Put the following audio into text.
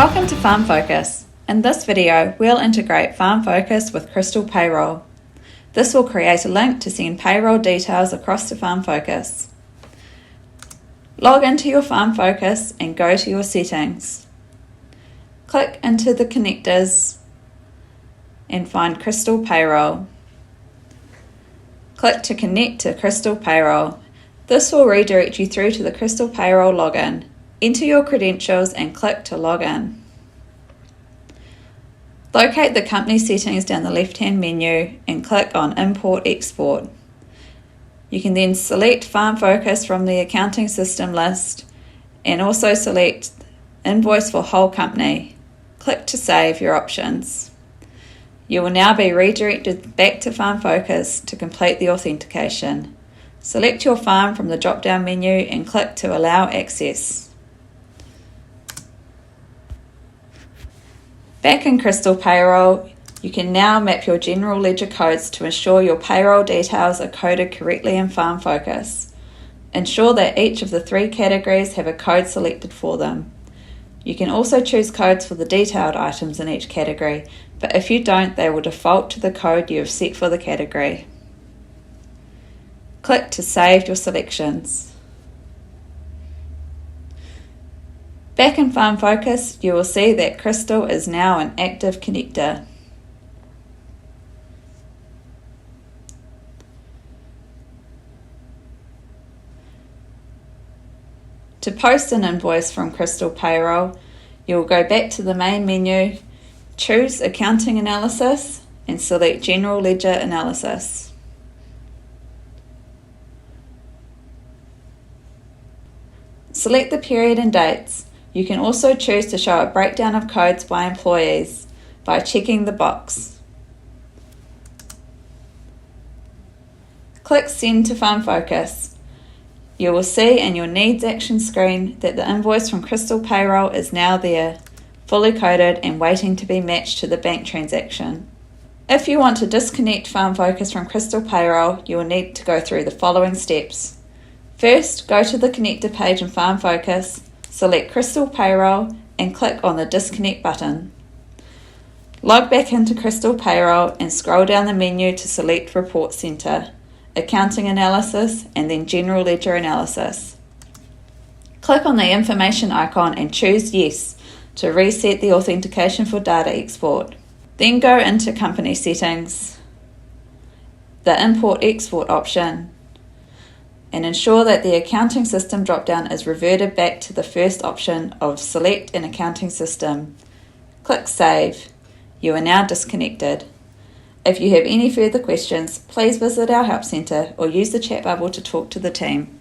Welcome to Farm Focus. In this video, we'll integrate Farm Focus with Crystal Payroll. This will create a link to send payroll details across to Farm Focus. Log into your Farm Focus and go to your settings. Click into the connectors and find Crystal Payroll. Click to connect to Crystal Payroll. This will redirect you through to the Crystal Payroll login. Enter your credentials and click to log in. Locate the company settings down the left-hand menu and click on Import Export. You can then select Farm Focus from the accounting system list and also select Invoice for Whole Company. Click to save your options. You will now be redirected back to Farm Focus to complete the authentication. Select your farm from the drop-down menu and click to allow access. Back in Crystal Payroll, you can now map your general ledger codes to ensure your payroll details are coded correctly in Farm Focus. Ensure that each of the 3 categories have a code selected for them. You can also choose codes for the detailed items in each category, but if you don't, they will default to the code you have set for the category. Click to save your selections. Back in Farm Focus, you will see that Crystal is now an active connector. To post an invoice from Crystal Payroll, you will go back to the main menu, choose Accounting Analysis and select General Ledger Analysis. Select the period and dates. You can also choose to show a breakdown of codes by employees by checking the box. Click Send to Farm Focus. You will see in your Needs Action screen that the invoice from Crystal Payroll is now there, fully coded and waiting to be matched to the bank transaction. If you want to disconnect Farm Focus from Crystal Payroll, you will need to go through the following steps. First, go to the connector page in Farm Focus, select Crystal Payroll and click on the Disconnect button. Log back into Crystal Payroll and scroll down the menu to select Report Center, Accounting Analysis and then General Ledger Analysis. Click on the information icon and choose Yes to reset the authentication for data export. Then go into Company Settings, the Import Export option, and ensure that the accounting system drop-down is reverted back to the first option of Select an Accounting System. Click Save. You are now disconnected. If you have any further questions, please visit our Help Centre or use the chat bubble to talk to the team.